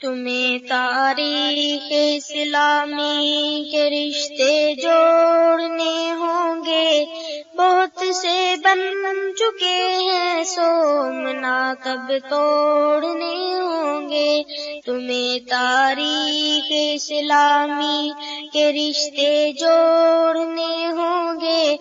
تمہیں تاریخ اسلامی کے رشتے جوڑنے ہوں گے، بہت سے بن چکے ہیں سومنات اب توڑنے ہوں گے۔ تمہیں تاریخ اسلامی کے رشتے جوڑنے ہوں گے،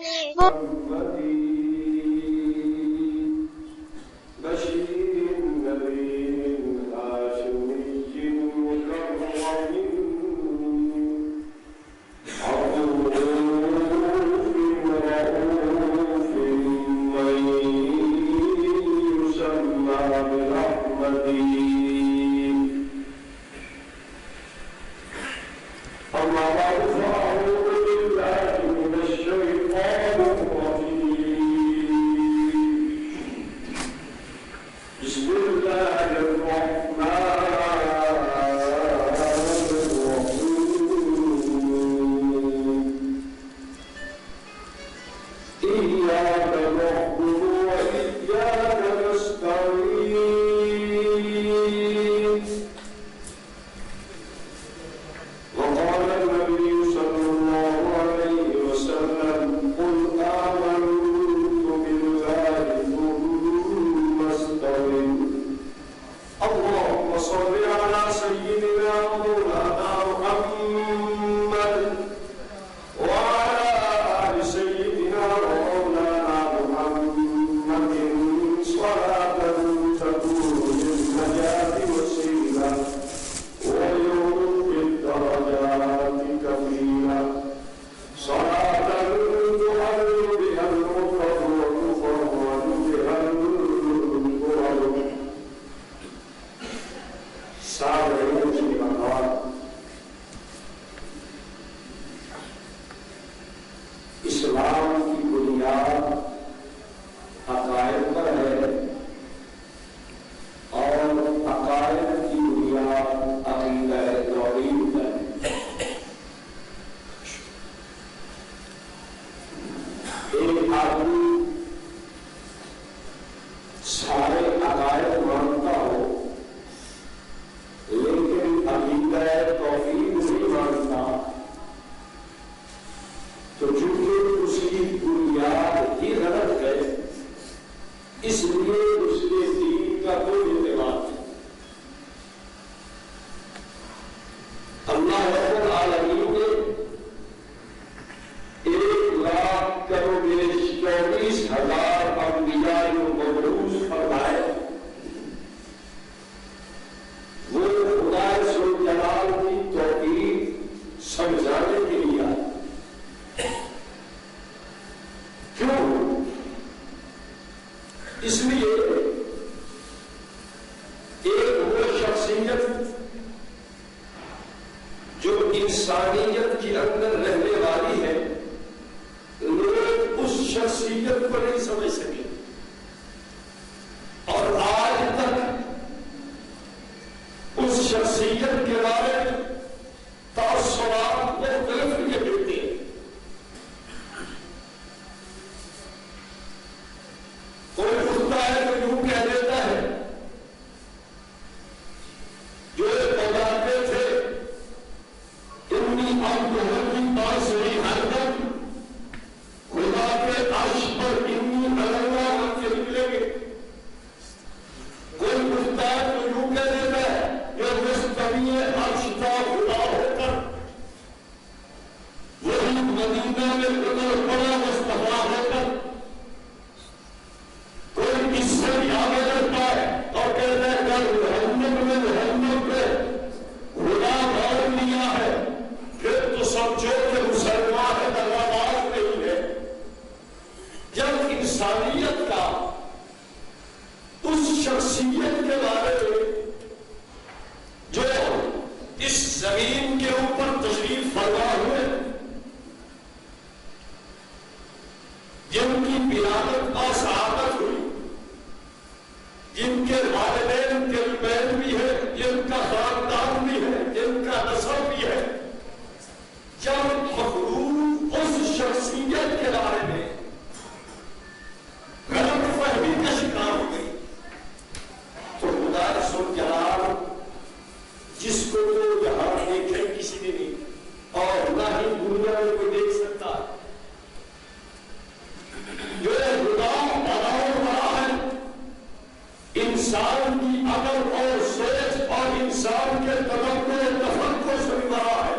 انسان کے تدبر تفکر سے بھی بڑا ہے،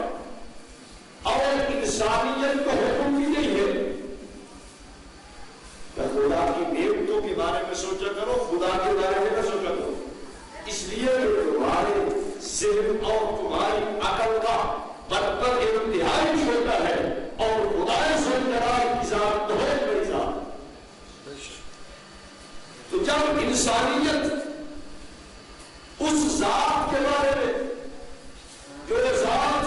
اور انسانیت کو حکم دی گئی ہے کہ خدا کی نعمتوں کے بارے میں سوچا کرو، خدا کے بارے میں نہ سوچا کرو، اس لیے کہ تمہارے ذہن اور تمہاری عقل کا برتر انتہائی چھوٹا ہے، اور خدا سے جلال کی ذات بہت بڑی ذات۔ تو جب انسانیت اس ذات کے بارے میں جو ذات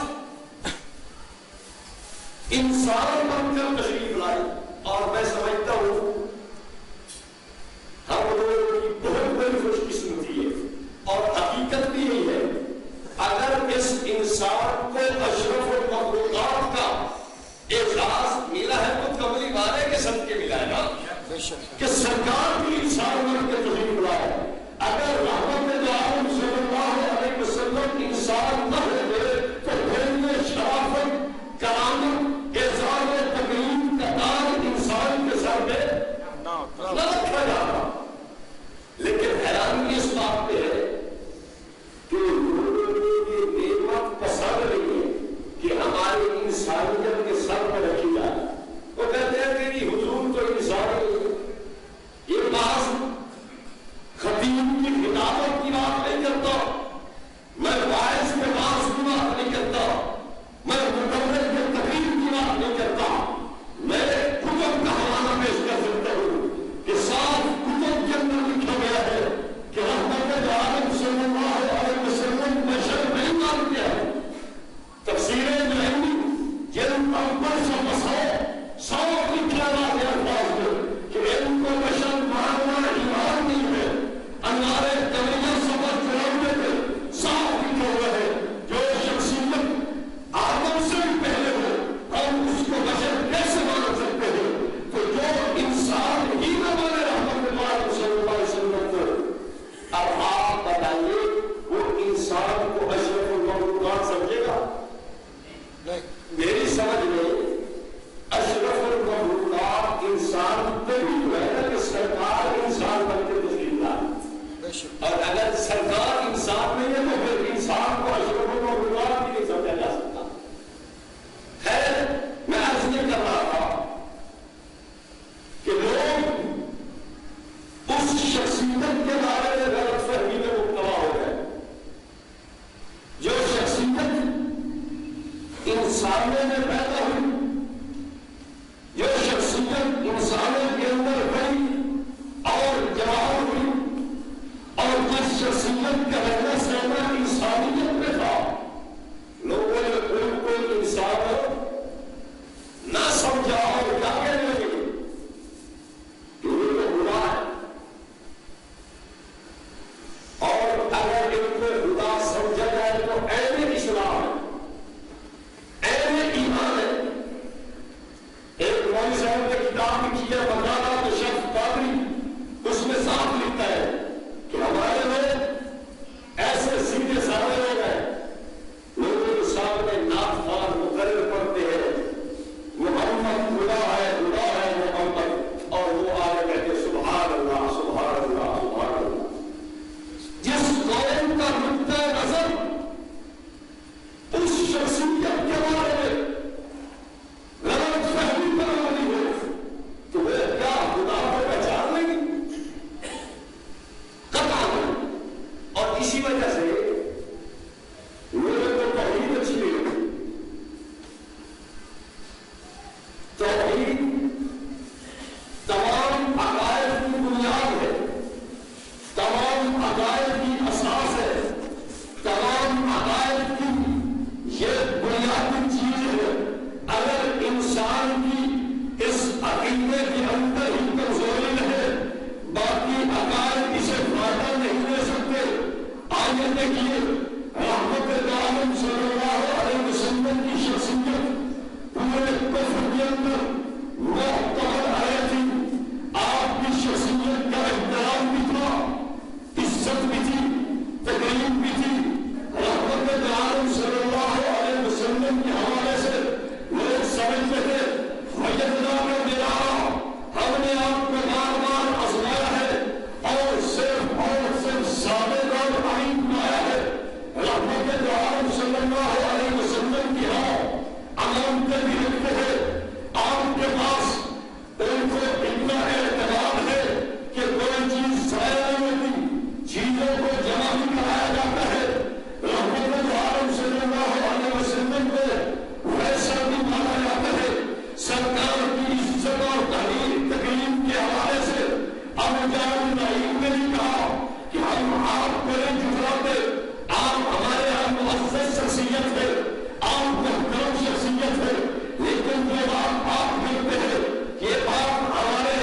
انسان بن کر تشریف لائی، اور میں سمجھتا ہوں ہم لوگوں کی بہت بڑی خوش قسمتی ہے اور حقیقت بھی یہی ہے، اگر اس انسان کو اشرف المخلوقات کا اعزاز ملا ہے تو کملی والے کے صدقے ملا ہے نا، کہ سرکار بھی انسان بن کے تشریف لائے۔ اگر رحمت عالم صلی اللہ علیہ وسلم انسان نہ ہوتے تو پھر یہ شرافت، کرامت، اعزاز و تکریم کا تاج انسان کے سر پہ نہ رکھا جاتا۔ لیکن حیرانی اس بات پہ ہے کہ لوگوں کو یہ نعمت پسند نہیں ہے کہ ہماری انسانیت کے سر پہ رکھی جائے۔ وہ کہتے ہیں کہ یہ حضور تو انسان ہے، یہ بعض خطیب کی خطابت کی بات نہیں کرتا، میں باعث کے بعض کی بات نہیں کرتا، میں مقرر کے تقریر کی بات نہیں کرتا، میں کتب کا حوالہ پیش کر سکتا ہوں کہ صاف کتب کے اندر لکھا گیا ہے کہ رحمت عالم صلی اللہ علیہ وسلم بشر نہیں مانتے ہیں۔ تفسیریں جو ہیں جن پر سے مسئلہ 100 لکھا گیا الفاظ میں کہ ان کو بشر ماننا ایمان نہیں ہے، انوارے کلیاں سبر چلانے میں صاف لکھا ہوا ہے جو شخصیت آدم سے بھی پہلے ہو اور اس کو بشر کیسے مان سکتے ہیں؟ تو جو انسان ہی نہ مانے رحمت اللہ صلی اللہ علیہ وسلم کو، اب آپ بتائیے وہ انسان کو اشرف المخلوقات سمجھے گا؟ میری سمجھ میں اشرف المخلوقات انسان تبھی ہے نا کہ سرکار انسان بن کے تشریف لائے، اور اگر سرکار انسان نہیں ہے تو پھر انسان کو اشرف المخلوقات بھی نہیں سمجھا جا سکتا۔ خیر، میں عرض یہ کر رہا تھا کہ لوگ اس شخصیت کے بارے میں غلط فہمی میں مبتلا ہو گئے، جو شخصیت انسانوں میں پیدا ہوئی، جو شخصیت انسانوں کے اندر گئی اور جوان ہوئی، اور جس شخصیت کا رہنا سہنا انسانیت میں تھا، لوگوں نے ان کو انسان نہ سمجھا اور کیا کہنے لگے کہ یہ تو خدا ہے، اور اگر ان کو خدا سمجھا جائے تو عین اسلام ہے، عین ایمان ہے۔ ایک مولوی صاحب نے کتاب لکھی ہے بغداد تو شخص قادری، اس میں صاف لکھتا ہے کہ ہمارے لوگ ایسے سیدھے سادے لوگ ہیں، لوگوں کے سامنے نعت خوان مقرر پڑھتے ہیں محمد خدا ہے محمد، اور وہ آگے کہتے سبحان اللہ سبحان اللہ سبحان اللہ۔ جس قوم کا نقطۂ نظر اس شخصیت کے بارے میں غلط فہمی پر مبنی ہو تو وہ کیا خدا کو پہچان لیں گے؟ قطعاً نہیں۔ اور اسی وجہ سے میرے کو توحید اچھی لگی۔ توحید تمام عقائد کی بنیاد ہے، تمام عقائد کی اساس ہے، تمام عقائد کی یہ بنیادی چیز ہے۔ اگر انسان کی اس عقیدے کے اندر ہی کمزوری ہے، باقی عقائد اسے فائدہ نہیں دے سکتے۔ آگے دیکھیے رحمت عالم صلی اللہ علیہ وسلم کی شخصیت پورے کفر کے اندر معتبر آئی تھی۔ آپ کی شخصیت کا احترام بھی تھا، عزت بھی تھی، تقریب بھی تھی۔ رحمت عالم صلی اللہ علیہ وسلم کے حوالے سے لوگ سمجھتے تھے وجدنا کا دلارا، ہم نے آپ کو بار بار آزمایا ہے اور صرف سابق اور عین آیا ہے۔ اللہ علیہ وسلم کی امانتیں بھی رکھتے ہیں. آپ کے پاس ان کو اتنا اعتماد ہے کہ کوئی چیز ضائع نہیں ہوتی, چیزوں کو جمع بھی کرایا جاتا ہے. رحمت عالم صلی اللہ علیہ وسلم کو ویسا بھی مانا جاتا ہے. سرکار کی عزت اور تکریم کے حوالے سے ابو جہل نعیم نے بھی کہا کہ ہم آپ کو نہیں جھٹلاتے, آپ ہمارے یہاں معزز شخصیت ہے, آپ محترم شخصیت ہے, لیکن جو بات آپ کرتے ہیں یہ بات ہمارے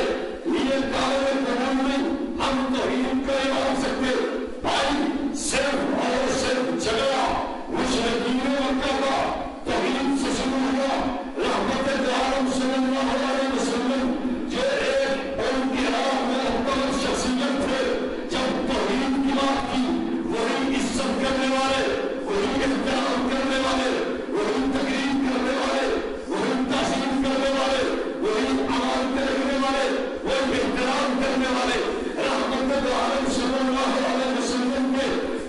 لیے قابل قبول نہیں, ہم توحید کو نہیں مان سکتے. بھائی صرف اور صرف جھگڑا مشرکین مکہ کا توحید سے شروع ہوا. رحمت عالم صلی اللہ علیہ وسلم جو ایک ان کی محترم شخصیت تھے, جب توحید کی بات کی وہی عزت کرنے والے, وہی احترام کرنے والے, وہی تقریر کرنے والے, وہی تعظیم کرنے والے, وہی امانتیں رکھنے والے, وہی احترام کرنے والے. رحمت عالم صلی اللہ علیہ وسلم کے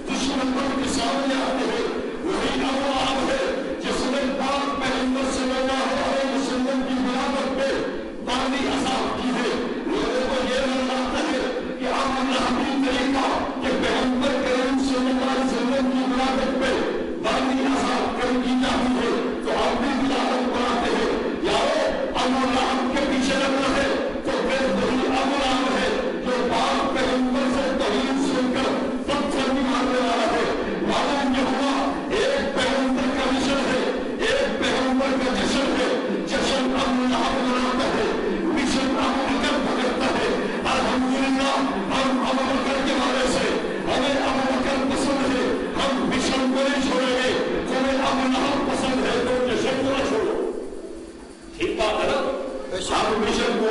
دشمنوں کے سامنے آتے ہیں. وہی ابو لہب ہے جس نے پاک پیغمبر صلی اللہ علیہ وسلم کی ملامت پہ باندھی عذاب کی ہے. لوگوں کو یہ نظر آتا ہے کہ ابو لہب کی طریقہ کہ پیغمبر کریم صلی اللہ علیہ وسلم کی ملامت پہ باندھی عذاب کر کی جاتی ہے تو ہم بھی ملامت بناتے ہیں. یارو ابو لہب کے پیچھے لگنا ہے تو پھر وہی ابو لہب ہے جو پاک پیغمبر سے توحید سن کر پتھر بھی مارنے والا ہے. معلوم یہ ہوا ایک پیغمبر کا مشن ہے, ایک پیغمبر کا جشن ہے. جشن ابو لہب مناتا ہے, مشن ابو بکر پکڑتا ہے. الحمدللہ ہم ابو بکر کے بارے سے ہمیں ابو بکر پسند ہے, ہم مشن کو نہیں چھوڑیں گے. تمہیں ابو لہب پسند ہے تو جشن کو نہ چھوڑو. ٹھیک بات ہے نا, ہم مشن کو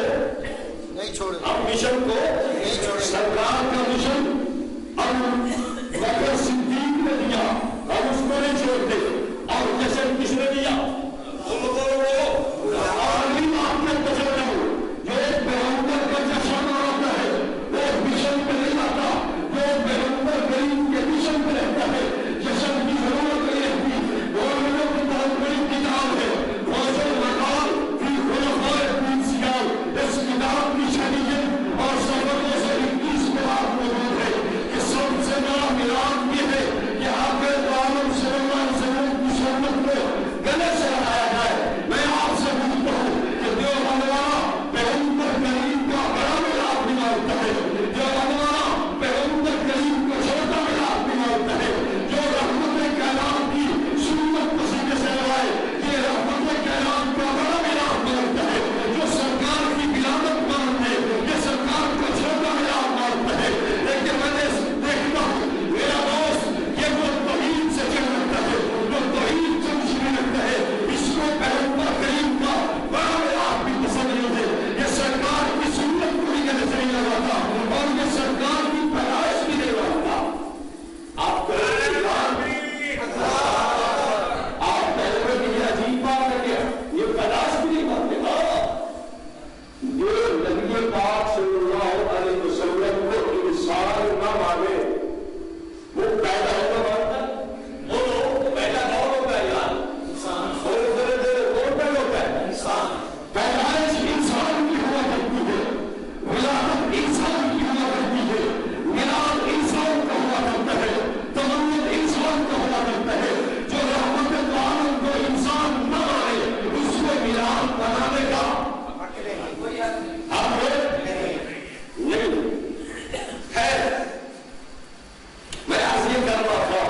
نہیں چھوڑیں, ہم مشن کو نہیں چھوڑیں. سرکار کا مشن ابو بکر صدیق نے دیا, ہم اس کو نہیں چھوڑتے. اور جشن کس نے دیا؟ عالمی آپ کے تجربے جو ایک پیغمبر کا جشن مناتا ہے وہ مشن پہ نہیں آتا, جو پیغمبر کریم کے مشن پہ رہتا ہے. جشن کی ضرورت نہیں رہتی. مومنوں کی بہت بڑی کتاب ہے موضوع مقال فی خلفاء ابن سیال, اس کتاب کی شریعت اور صفحوں سے 21 کے بعد موجود ہے کہ سب سے بڑا میلاد یہ ہے کہ آپ کے عالم صلی اللہ علیہ وسلم کی سنت کو گلے سے لگایا جائے. میں آپ سے پوچھتا ہوں کہ دیوبند والا پیغمبر کریم کا بڑا میلاد بھی مانتا ہے, دیوبند والا پیغمبر کریم کا چھوٹا میلاد بھی مانتا ہے. جو رحمت کائنات کی سنت کو سیدھے سے لگائے یہ رحمت کائنات کا بڑا میلاد مانتا ہے. جو سرکار کی ولادت مانتے یہ سرکار کا چھوٹا میلاد مانتا ہے. لیکن میں نے دیکھتا ہوں میرا دوست یہ وہ توحید سے چل رکھتا ہے, جو توحید سے مشکل رکھتا ہے, اس کو پیغمبر کریم کا بڑا میلاد بھی پسند نہیں ہے. یہ سرکار کی سنت کو بھی گلے سے نہیں لگاتا اور یہ سرکار کی پیدائش بھی نہیں لگاتا. آپ کو آپ پہلے کہ یہ عجیب بات ہے کیا یہ پیدائش بھی نہیں مانتے. یہ نبی پاک صلی اللہ علیہ وسلم کو انسان نہ مانے وہ پیدا ہوتا مانتا ہے. بولو پیدا کون ہوتا ہے یار؟ انسان. کون پیدا ہوتا ہے؟ انسان. پیدائش انسان کی ہوا کرتی ہے, ولادت انسان کی ہوا کرتی ہے, میلاد انسان کا ہوا کرتا ہے, تولد انسان کا ہوا کرتا ہے. جو رحمت عالم کو انسان نہ مانے اس کو میلاد بنانے کا نہیں. خیر میں آج یہ کر رہا تھا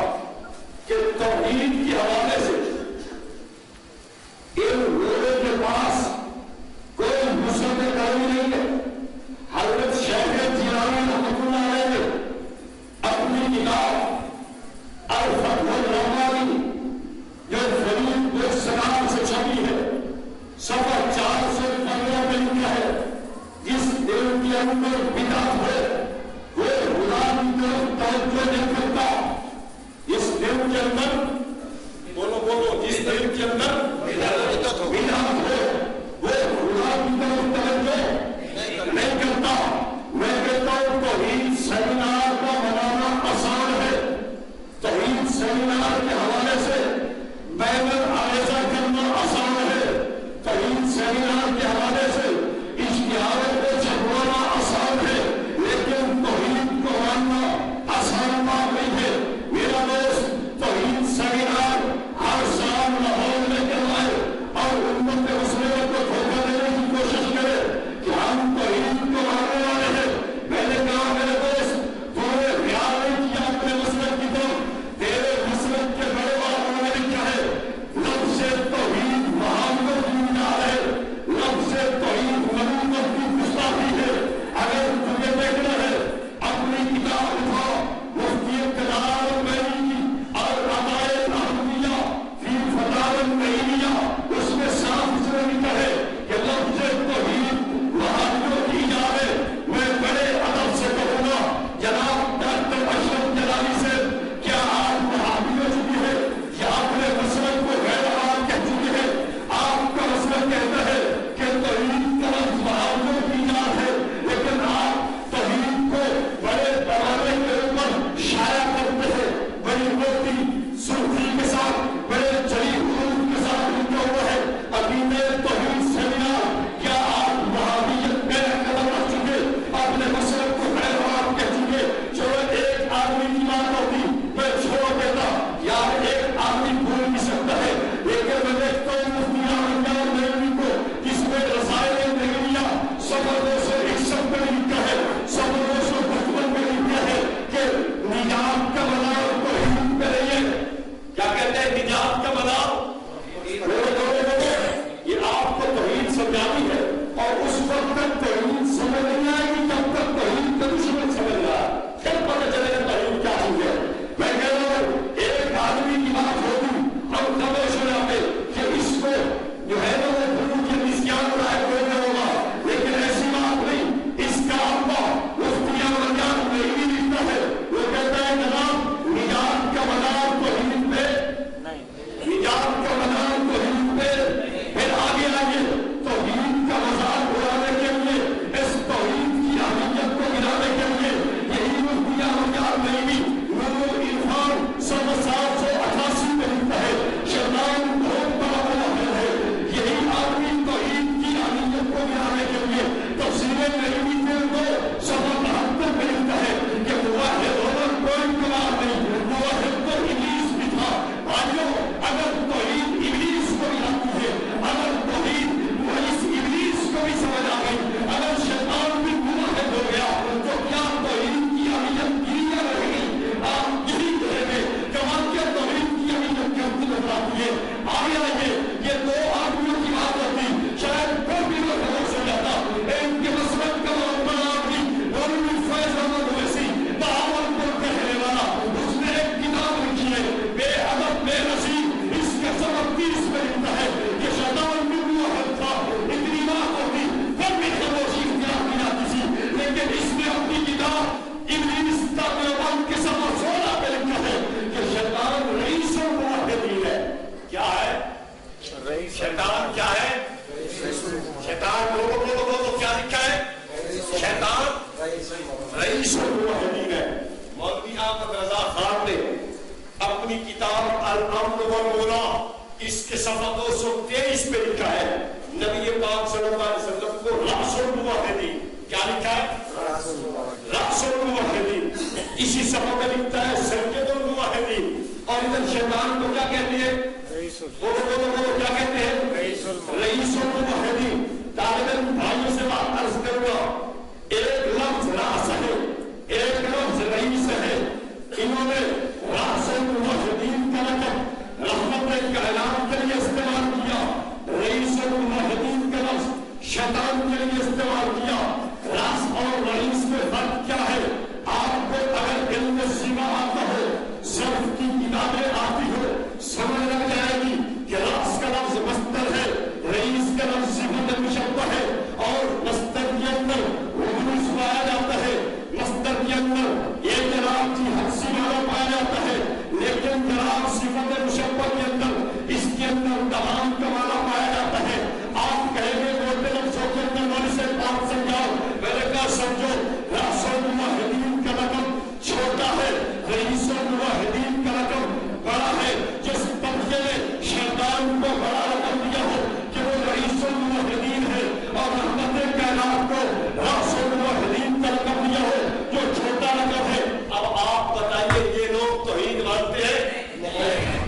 کہ توحید کے حوالے سے ان لوگوں کے پاس کوئی مسلم کمی نہیں ہے. حضرت شیخ جیلانی رحمۃ اللہ علیہ نے اپنی کتاب الفتح الرحمانی جو فرید السلام سے چھپی ہے صفحہ 415 میں لکھا ہے جس دل کے اندر بدعت ہے وہ خدا کی طرف توجہ نہیں کرتا. اس دل کے اندر بولو جس دل کے اندر بدعت ہے وہ خدا کی طرف توجہ نہیں کرتا. میں کہتا ہوں توحید سیمینار کا منانا آسان ہے. توحید سیمینار کے حوالے سے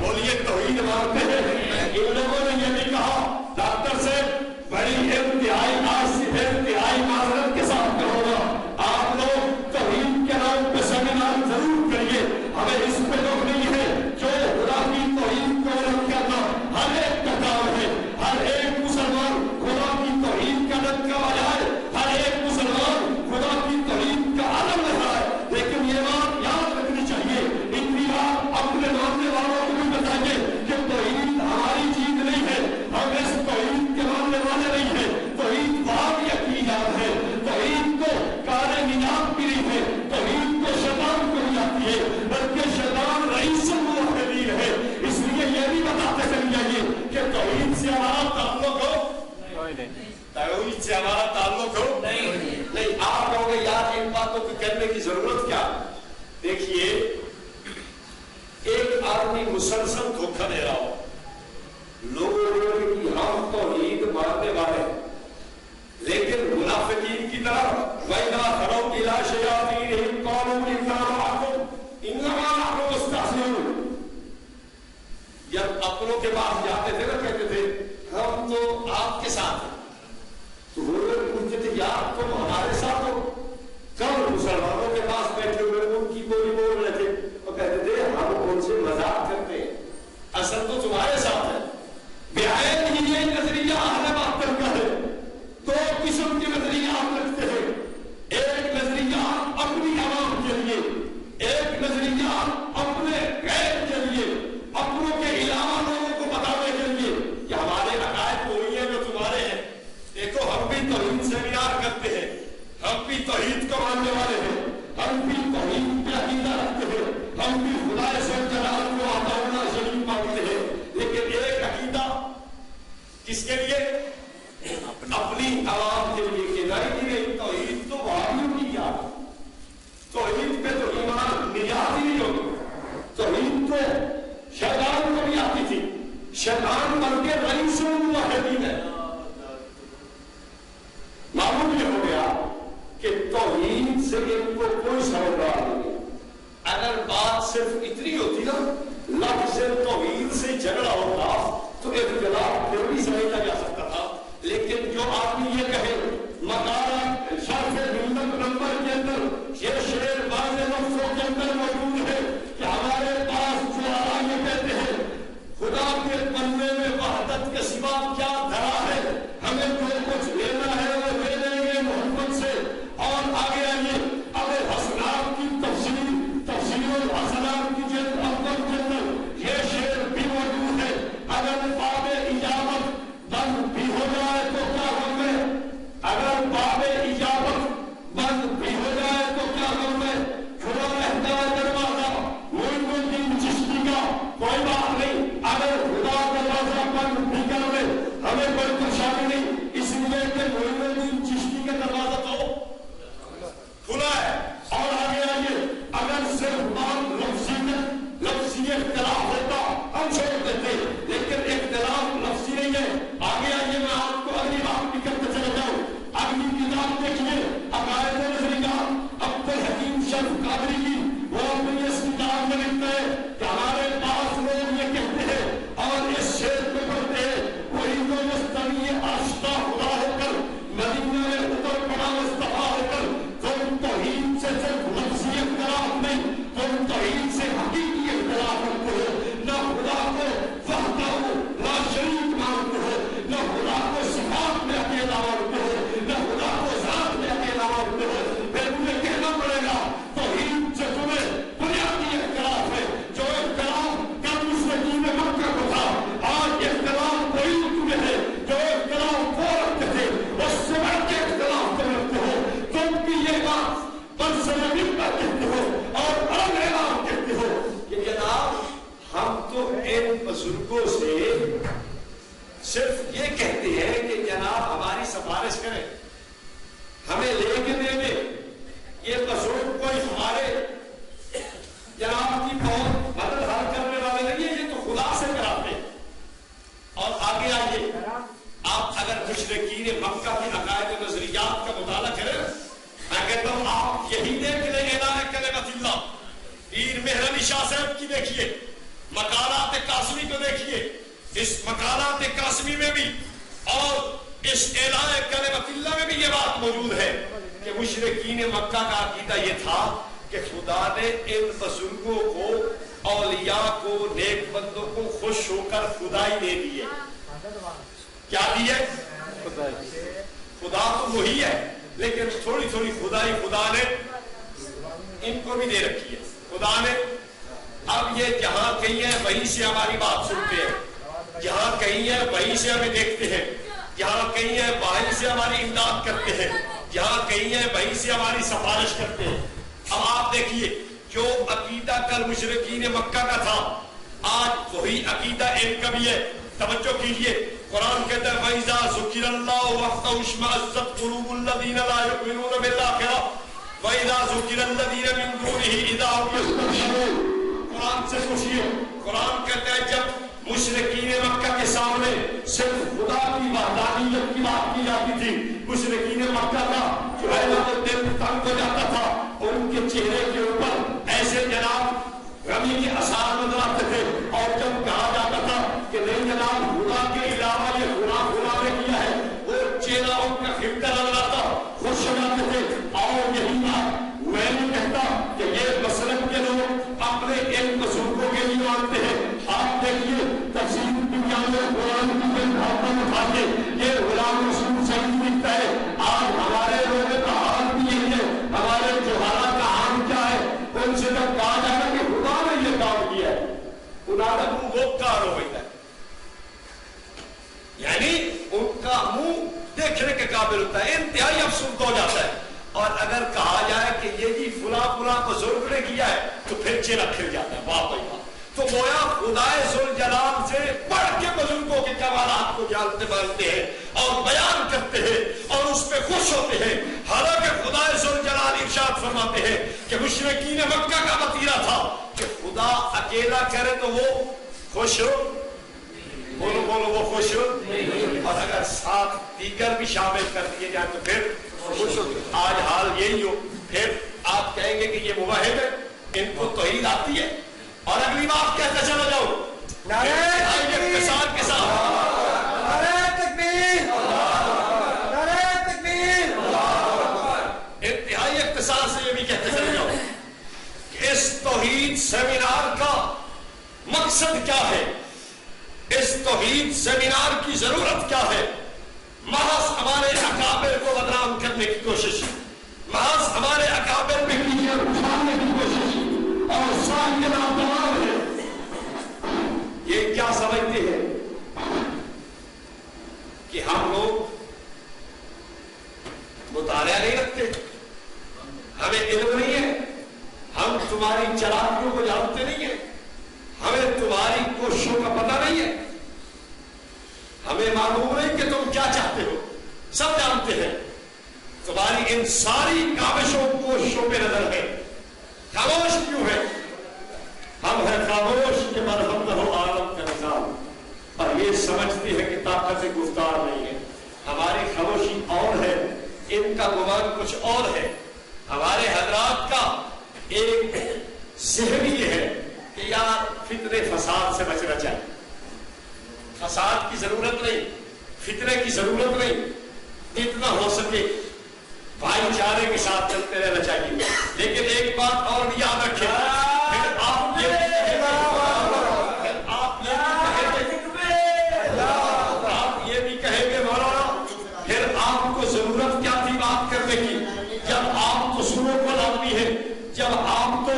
بولیے آدمی مسلسل دھوکہ دے رہا ہو، لوگوں نے کہ ہم توحید ماننے والے ہیں، لیکن منافقین کی طرف وَإِذَا خَلَوْا إِلَىٰ شَيَاطِينِهِمْ قَالُوا إِنَّا مَعَكُمْ إِنَّمَا نَحْنُ مُسْتَهْزِئُونَ۔ جب اپنوں کے پاس جاتے تھے نا کہتے تھے ہم تو آپ کے ساتھ ہیں، تو وہ لوگ پوچھتے تھے یار تم ہمارے ساتھ ہو؟ کل مسلمانوں کے پاس بیٹھے ہوئے ان کی بولی بول رہے تھے اور کہتے تھے ہم ان سے مذاق کرتے ہیں، اصل تو تمہارے ساتھ ہے۔ بیعین ہی یہ نظریہ اہل باطل کا ہے۔ دو قسم کے نظریات رکھتے ہیں، ایک نظریہ اپنی عوام کے لیے، ایک نظریہ اپنے غیر کے لیے، اپنوں کے علاوہ لوگوں کو بتانے کے لیے کہ ہمارے عقائد وہی ہیں جو تمہارے ہیں، دیکھو ہم بھی توحید سے انکار کرتے ہیں، ہم بھی توحید کو ماننے والے ہیں، ہم بھی توحید پہ عقیدہ رکھتے ہیں، ہم بھی خدا سے جلال کو عطا شریف مانتے ہیں، لیکن ایک عقیدہ کس کے لیے؟ اپنی عوام کے لیے کہ نہیں توحید تو وہابیوں کی یاد، توحید پہ تو ایمان نجات ہی نہیں ہوگی، توحید تو شیطان کو بھی آتی تھی، شیطان بن کے رئیس الموحدین ہے۔ معلوم یہ ہو گیا کہ توحید سے ان کو کوئی سروکار نہیں۔ اگر بات صرف اتنی ہوتی نا لفظ توحید سے جھگڑا ہوتا تو اختلاف پھر بھی سمجھا جا سکتا تھا، لیکن جو آدمی یہ کہے مقالہ شرف ملت نمبر کے اندر یہ شعر بعض لفظوں کے اندر موجود ہے کہ ہمارے پاس جو یہ کہتے ہیں خدا کے بندے میں وحدت کے سوا کیا دھرا ہے، ہمیں جو کچھ لینا ہے وہ لے لیں گے محمد سے، اور آگے آئیے اب حسنات کی تفسیر الحسنات کی جلد اول کے اندر یہ شعر بھی موجود ہے، اگر باب اجابت بند بھی ہو جائے تو کیا غم ہے، اگر باب اجابت بند بھی ہو جائے تو کیا غم ہے، کھلا رہتا ہے دروازہ معین الدین چشتی کا کوئی بات نہیں، اگر خدا دروازہ بند بھی کر دے ہمیں کوئی پریشانی نہیں، اس لیے کہ معین الدین چشتی کا دروازہ تو کھلا ہے۔ اور آگے آئیے اگر صرف بات لفظی اختلاف ہوتا ہم چھوڑ دیتے، لیکن اختلاف لفظی نہیں ہے۔ آگے آئیے میں آپ کو اگلی بات بھی کرتے چلے جاؤں، اگلی کتاب دیکھیے عقائد نظریات عبد الحکیم شریف قادری کی، وہ اپنی اس کتاب میں لکھتے ہیں کہ ہمارے پاس لوگ یہ کہتے ہیں اور اس شعر میں پڑھتے ہیں وہی جو مستوی آشتا خدا ہو کر مدینہ میں اتر پڑا مصطفیٰ ہو کر، تم توحید سے صرف لفظی اختلاف نہیں، تم توحید سے حقیقی اختلاف رکھتے ہو، نہ خدا کو وحدہ لا شریک مانتے ہو، نہ خدا کو صفات میں اکیلا مانتے ہو، نہ خدا کو ذات میں اکیلا مانتے ہو، پھر مجھے کہنا پڑے گا توحید سے تمہیں بنیادی اختلاف ہے، جو اختلاف کل مشرکین مکہ کو تھا آج اختلاف وہی تمہیں ہے، جو اختلاف وہ رکھتے تھے اس سے بڑھ کے اختلاف تم رکھتے ہو، تم بھی یہ بات برسلمین کا کہتے ہو اور الگ اعلان کہتے ہو کہ جناب ہم تو ان بزرگوں سے صرف یہ کہتے ہیں کہ جناب ہماری سفارش کریں، ہمیں لے کے دے دے، یہ بزرگ کوئی ہمارے جناب کی بہت مدد حل کرنے والے نہیں ہیں، یہ تو خدا سے کراتے ہیں۔ اور آگے آئیے آپ اگر مشرکین مکہ کے عقائد و نظریات کا مطالعہ کریں، میں کہتا ہوں آپ یہی دیکھ لیں اعلان کلمت اللہ پیر مہر علی شاہ صاحب کی دیکھیے، مقالات قاسمی کو دیکھیے، اس مقالات قاسمی میں بھی اور اس اعلان کلمت اللہ میں بھی یہ بات موجود ہے کہ مشرکین مکہ کا عقیدہ یہ تھا کہ خدا نے ان بزرگوں کو اولیاء کو نیک بندوں کو خوش ہو کر خدائی دے دی ہے۔ کیا دی ہے؟ خدا تو وہی ہے لیکن تھوڑی تھوڑی خدائی خدا نے ان کو بھی دے رکھی ہے۔ خدا نے اب یہ جہاں کہیں ہے وہیں سے ہماری بات سنتے ہیں، جہاں کہیں ہے وہیں سے ہمیں دیکھتے ہیں، جہاں کہیں ہے وہیں سے ہماری امداد کرتے ہیں، جہاں کہیں ہے وہیں سے ہماری سفارش کرتے ہیں۔ اب آپ دیکھیے جو عقیدہ کل مشرکین مکہ کا تھا آج وہی عقیدہ ان کا بھی ہے۔ توجہ کیجئے قرآن کہتا ہے وَإِذَا ذُكِرَ اللَّهُ وَحْدَهُ اشْمَأَزَّتْ قُلُوبُ الَّذِينَ لَا يُؤْمِنُونَ بِالْآخِرَةِ وَإِذَا ذُكِرَ الَّذِينَ مِن دُونِهِ إِذَا هُمْ يَسْتَبْشِرُونَ۔ قرآن سے پوچھئے، قرآن جلال خدا کے علاوہ یہ خدا نے کیا ہے، وہ چہرہ ان کا خفتہ نظر آتا، خوش ہو جاتے تھے۔ اور یہی بات میں نہیں کہتا کہ یہ مسلک کے لوگ اپنے ان بزرگوں کے لیے مانتے ہیں۔ آپ دیکھیے تفسیر دنیا میں قرآن کی اٹھا کے یہ غلام رسول صحیح لکھتا ہے۔ آج ہمارے لوگوں کا حال بھی یہی ہے، ہمارے جوہرا کا حال کیا ہے؟ ان سے جب کہا جائے کہ خدا نے یہ کام کیا ہے، خدا کا منہ وہ کار ہو گیا ہے، یعنی ان کا منہ دیکھنے کے قابل ہوتا ہے، انتہائی افسردہ ہو جاتا ہے۔ اور اگر کہا جائے کہ یہ جی فلاں فلاں بزرگ نے کیا ہے تو پھر چہرہ کھل جاتا ہے، واہ بھائی واہ۔ تو گویا خدائے ذوالجلال سے بڑھ کے بزرگوں کے کمالات کو جانتے مانتے ہیں اور بیان کرتے ہیں اور اس پہ خوش ہوتے ہیں۔ حالانکہ خدائے ذوالجلال ارشاد فرماتے ہیں کہ مشرکین مکہ کا وتیرہ تھا کہ خدا اکیلا کرے تو وہ خوش ہو، بولو بولو وہ خوش ہو، اور اگر ساتھ دیگر بھی شامل کر دیے جائیں تو پھر خوش ہو۔ آج حال یہی ہو، پھر آپ کہیں گے کہ یہ موحد ہے، ان کو توحید آتی ہے، اور اگلی بات کہتے چلو جاؤ اقتصاد کے ساتھ انتہائی اقتصاد سے یہ بھی کہتے چلے جاؤ کہ اس توحید سیمینار کا مقصد کیا ہے، اس توحید سیمینار کی ضرورت کیا ہے؟ محض ہمارے اکابر کو بدنام کرنے کی کوشش، محض ہمارے اکابر میں اٹھانے کی کوشش، اور ساتھ کے نوجوان ہے یہ کیا سمجھتے ہیں کہ ہم لوگ مطالعہ نہیں رکھتے، ہمیں علم نہیں ہے، ہم تمہاری چلاکیوں کو جانتے نہیں ہیں، ہمیں تمہاری کوششوں کا پتہ نہیں ہے، ہمیں معلوم نہیں کہ تم کیا چاہتے ہو، سب جانتے ہیں، تمہاری ان ساری کاوشوں کوششوں پہ نظر ہے، خاموش کیوں ہے؟ ہم ہیں خاموش کہ مرحم نہ ہو عالم کا نظام، اور یہ سمجھتے ہیں کہ طاقت گفتار نہیں ہے، ہماری خاموشی اور ہے، ان کا گمان کچھ اور ہے۔ ہمارے حضرات کا ایک ذہن یہ ہے کہ یار فتنے فساد سے بچنا چاہیے، فساد کی ضرورت نہیں، فتنے کی ضرورت نہیں، جتنا ہو سکے بھائی چارے کے ساتھ چلتے رہنا چاہیے۔ لیکن ایک بات اور بھی یاد رکھیں، پھر آپ یہ بھی کہیں گے مولانا پھر آپ کو ضرورت کیا تھی بات کرنے کی، جب آپ تو سنو کو آدمی ہے، جب آپ تو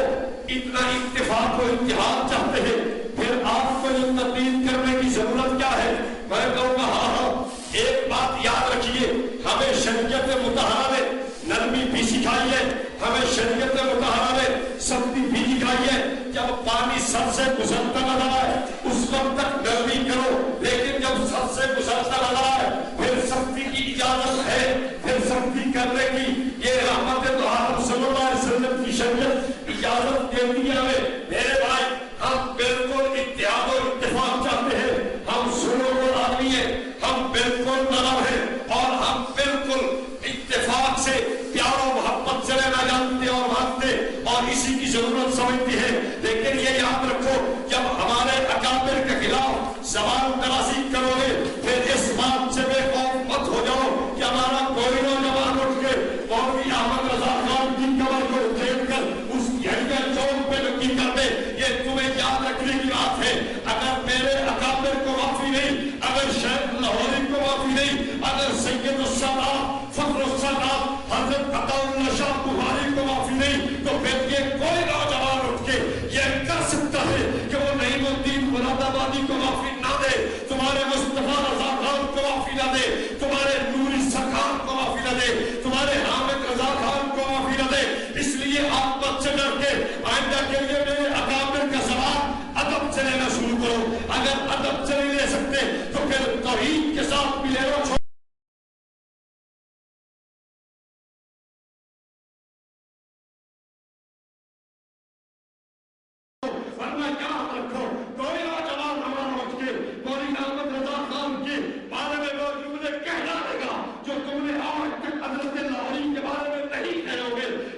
اتنا اتفاق و اتحاد چاہتے ہیں، پھر آپ کو یہ تبدیل کرنے کی ضرورت کیا ہے؟ میں کہوں گا ہاں، ایک بات یاد رکھیے، ہمیں شریعت مطہرہ نے نرمی بھی سکھائی ہے، ہمیں شریعت مطہرہ نے سختی بھی سکھائی ہے۔ جب پانی سر سے گزرتا نظر آئے اس وقت تک نرمی کرو، لیکن جب سر سے گزرتا نظر آئے پھر سختی کی اجازت ہے، پھر سختی کرنے کی یہ رحمت طاہرہ صلی اللہ علیہ وسلم کی شریعت اجازت دیتی ہے ہمیں۔ میرے بھائی ہم بالکل اتحاد و اتفاق چاہتے ہیں، ہم سنو کو آدمی ہیں، ہم بالکل نرم ہیں، اور ہم بالکل اتفاق سے پیار و محبت سے رہنا جانتے اور مانتے اور اسی کی ضرورت سمجھتے ہیں۔ لیکن یہ یاد رکھو جب ہمارے اکابر کے خلاف زبان درازی کرو گے پھر اس بات سے بے خوف مت ہو جاؤ کہ ہمارا کوئی نوجوان اٹھ کے مولوی احمد رضا خان کی کمر کو پھیر کر اس کی ہڈیاں چوک پہ نکی کر دے۔ یہ تمہیں یاد رکھنے کی بات ہے، اگر میرے اکابر کو معافی نہیں، اگر شیخ لاہوری کو معافی نہیں، اگر سید السادات فخر السادات حضرت عطا اللہ شاہ بخاری کو معافی نہیں، تو پھر یہ کوئی نوجوان اٹھ کے یہ کر سکتا ہے کہ وہ نعیم الدین مراد آبادی کو معافی نہ دے، تمہارے مصطفیٰ رضا خان کو معافی نہ دے، تمہارے نوری سرکار کو معافی نہ دے، تمہارے حامد رضا خان کو معافی نہ دے۔ اس لیے آپ مت سے ڈر کے آئندہ کے لیے میرے اکابر کا سوال ادب سے لینا شروع کرو، اگر ادب سے نہیں لے سکتے تو پھر توحید کے ساتھ بھی لے لو۔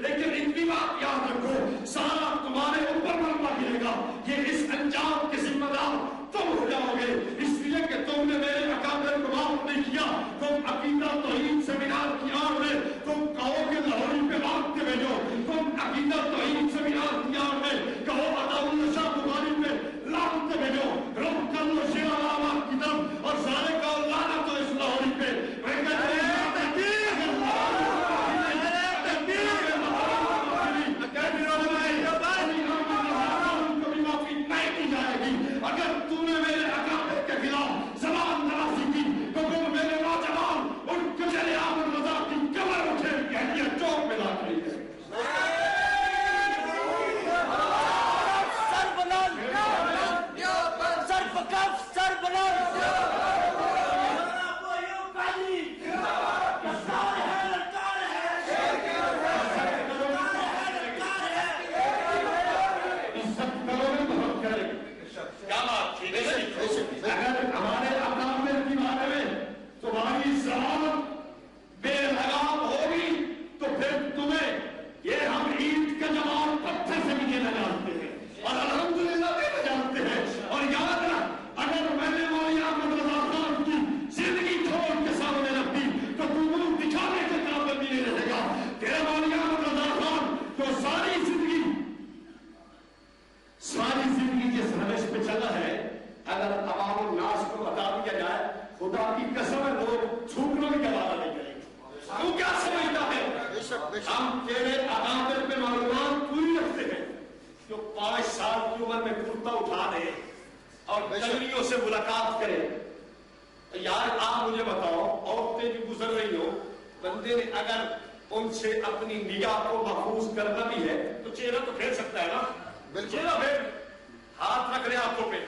لیکن اتنی بات یاد رکھو، سارا تمہارے اوپر اگر ہمارے اکابر کے بارے میں تمہاری زبان بے لگام ہوگی تو پھر تمہیں یہ ہم عید کا جواب پتھر سے بھی دینا جانتے ہیں اور الحمدللہ دینا جانتے ہیں. اور یاد رکھ اگر میں نے مولانا احمد رضا خان کی زندگی چھوڑ کے سامنے رکھ دی تو تم منہ دکھانے کے قابل بھی نہیں رہے گا. تیرے مولانا احمد رضا خان جو ساری زندگی جس روش پہ چلا ہے اگر عوام الناس کو بتا دیا جائے خدا کی قسم ہے لوگ چھوٹنے کی گوارا نہیں کریں گے. تو کیا سمجھتا ہے ہم تیرے اکابر پہ معلومات پوری رکھتے ہیں جو 5 سال کی عمر میں کرتا اٹھا دے اور بجریوں سے ملاقات کرے. یار آپ مجھے بتاؤ عورتیں بھی گزر رہی ہو بندے نے اگر ان سے اپنی نگاہ کو محفوظ کرنا بھی ہے تو چہرہ تو پھیر سکتا ہے نا. چہرہ پھیر ہاتھ رکھ لے آنکھوں پہ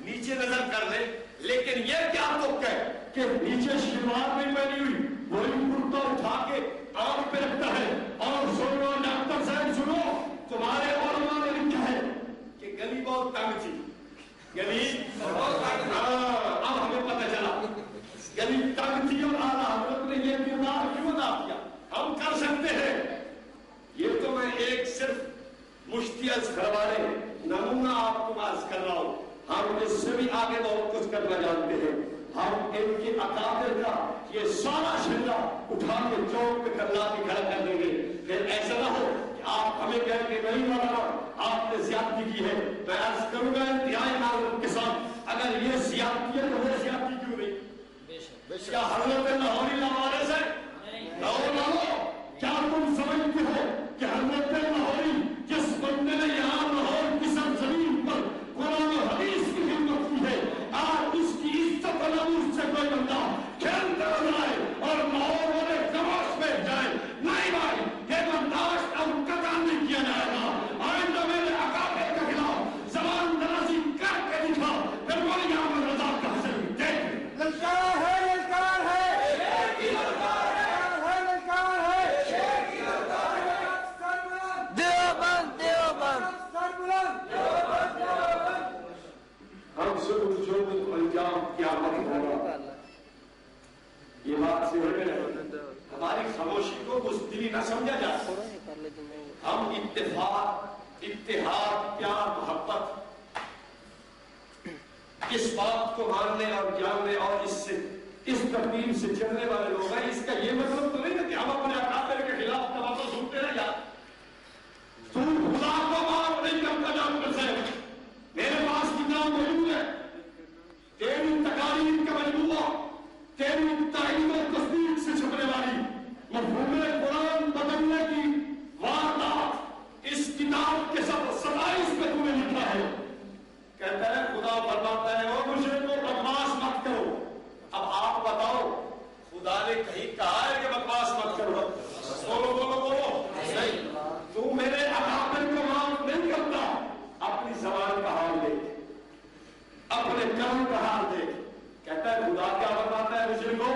نیچے نظر کر لے لیکن یہ کیا تک ہے کہ نیچے شلوار میں پہنی ہوئی وہی کرتا اٹھا کے آنکھ پہ رکھتا ہے. اور سنو ڈاکٹر صاحب سنو تمہارے علماء نے لکھا ہے کہ گلی بہت تنگ تھی. گلی بہت تنگ. اب ہمیں پتہ چلا گلی تنگ تھی اور اعلیٰ حضرت نے یہ کردار کیوں ادا کیا. ہم کر سکتے ہیں. یہ تو میں ایک صرف مشتی از گھروانے نمونہ آپ کو عرض کر رہا ہوں. ہم اس سے بھی آگے بہت کچھ کرنا جانتے ہیں. ہم ان کے اکابر کا یہ سارا شہرہ اٹھا کے چوک پہ کرلا کے کھڑا کر دیں گے. پھر ایسا نہ ہو کہ آپ ہمیں کہیں کہ نہیں مولانا آپ نے زیادتی کی ہے. میں عرض کروں گا انتہائی معلوم کے ساتھ اگر یہ زیادتی ہے تو وہ زیادتی کیوں نہیں. کیا حضرت لاہوری لوارث ہے؟ کیا تم سمجھتے ہو کہ حضرت لاہوری جس بندے نے یہاں لاہور کی سرزمین پر قرآن و حدیث کی خدمت کی ہے آج اس کی عزت و ناموس سے کوئی بندہ کھیلتا نظر آئے اور لاہور والے خاموش بیٹھ جائے؟ نہیں بھائی یہ برداشت اب قطعا نہیں کیا جائے گا. آئندہ میرے اکابر کے خلاف زبان درازی کر کے دکھا پھر مولانا احمد رضا کا حسن دیکھ. للکار ہے للکار ہے یہ بات سے ہماری خاموشی کو بزدلی نہ سمجھا جا سکتا. ہم اتفاق اتحاد پیار محبت اس بات کو ماننے اور جاننے اور اس ترتیب سے چلنے والے لوگ ہیں. اس کا یہ مطلب تو نہیں ہے کہ ہم اپنے اکابر کے خلاف تبادلہ سنتے رہ جائیں. تو خدا کو معاف نہیں کرتا ڈاکٹر صاحب میرے پاس کتاب موجود ہے. تیری تقاریر کا مجموعہ تیری تائید و تصدیق سے چھپنے والی مفہوم قرآن بدلنے کی واردات اس کتاب کے 27 میں تم نے لکھا ہے. کہتا ہے خدا فرماتا ہے وہ مجھے کو بکواس مت کرو. اب آپ بتاؤ خدا نے کہیں کہا ہے کہ بکواس مت کرو؟ بولو بولو بولو. نہیں تو میرے اکابر کو معاف نہیں کرتا. اپنی زبان کا حال دیکھ اپنے کام کا حال دیکھ. کہتا ہے خدا کیا فرماتا ہے مجھے کو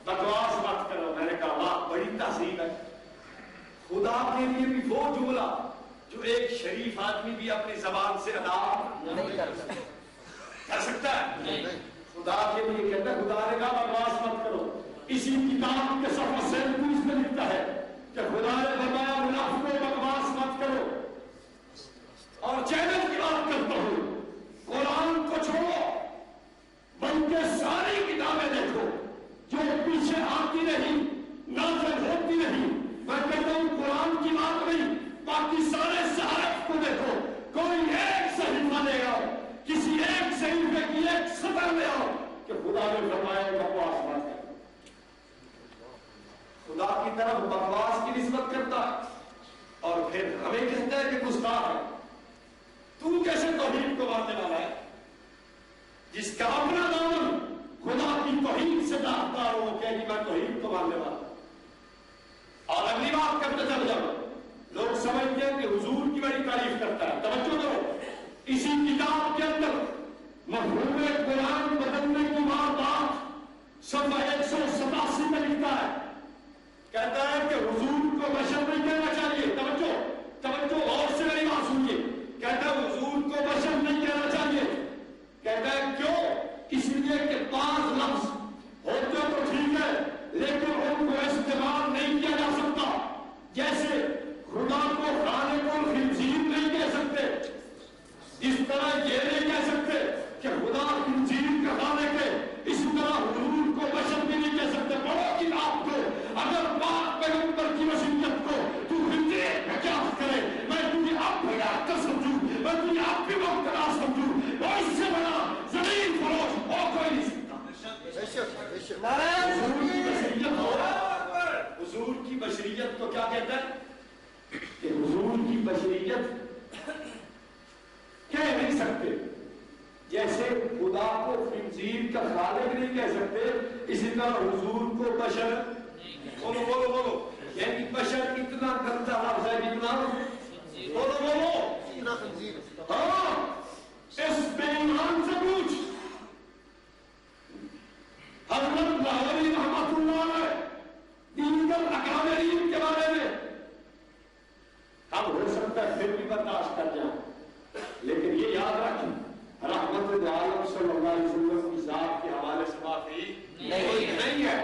بکواس مت کرو. میں نے کہا واہ بڑی تحسین ہے. خدا کے لیے بھی وہ جملہ جو ایک شریف آدمی بھی اپنی زبان سے ادا نہیں کر سکتا ہے. خدا کے لیے کہتا ہے خدا نے کہا بکواس مت کرو. اسی کتاب کے صفحہ 37 میں لکھتا ہے کہ خدا نے فرمایا منافقوں بکواس مت کرو. اور چیلنج کی بات کرتا ہوں قرآن کو چھوڑو بلکہ ساری کتابیں دیکھو جو پیچھے آتی رہی نازل ہوتی رہی. میں کہتا ہوں قرآن کی بات نہیں باقی سارے صحائف کو دیکھو. کوئی ایک صحیفہ لے آؤ کسی ایک صحیفے کی ایک سطر لے آؤ کہ خدا نے فرمایا بکواس مت کرو. خدا کی طرف بکواس کی نسبت کرتا ہے اور پھر ہمیں کہتا ہے کہ گستاخ ہے. تو کیسے توحید کو ماننے والا ہے جس کا اپنا دامن خدا کی توحید سے داغدار ہو کہ میں توحید کو ماننے والا. اور اگلی بات کرتے چل جاؤ لوگ سمجھتے ہیں کہ حضور کی بڑی تعریف کرتا ہے. توجہ کرو اسی کتاب کے اندر مفہوم قرآن بدلنے کی واردات صفحہ 187 میں لکھتا ہے. کہتا ہے کہ حضور کو بشر نہیں کہنا چاہیے. توجہ توجہ اور سے میری بات سنیے. کہتا ہے حضور کو بشر نہیں کہنا چاہیے بشریت کو کیا کہتا ہے کہ حضور کی بشریت کہہ نہیں سکتے، جیسے خدا کو خنزیر کا خالق نہیں کہہ سکتے، اسی طرح حضور کو بشر، بولو بولو بولو، یعنی بشر اتنا گندا لفظ ہے جتنا، بولو بولو، ہاں اس بے ایمان سے پوچھ حضرت لاہوری رحمۃ اللہ علیہ دیگر اکابرین کے بارے میں ہم ہو سکتا ہے پھر بھی برداشت کر جائیں، لیکن یہ یاد رکھیں رحمت عالم صلی اللہ علیہ وسلم کی ذات کے حوالے سے معافی نہیں ہے،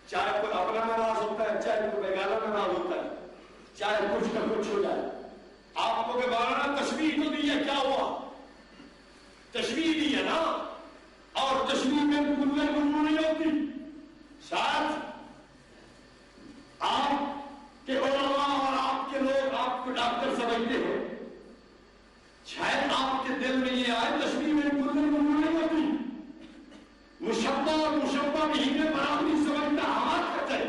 چاہے کوئی اپنا ناراض ہوتا ہے، چاہے کوئی بیگانہ ناراض ہوتا ہے، چاہے کچھ نہ کچھ ہو جائے، آپ کو بیگانہ تشبیہ تو دی ہے، کیا ہوا تشبیہ دی ہے نا، اور تشبیہ میں کلے گنو نہیں ہوتی، شاید آپ کے علماء اور آپ کے لوگ آپ کو ڈاکٹر سمجھتے ہیں، شاید آپ کے دل میں یہ آئے تشبیہ میں کلے گنو نہیں ہوتی، مشبہ اور مشبہ بھی میں برابری سمجھنا ہمارا خط ہے،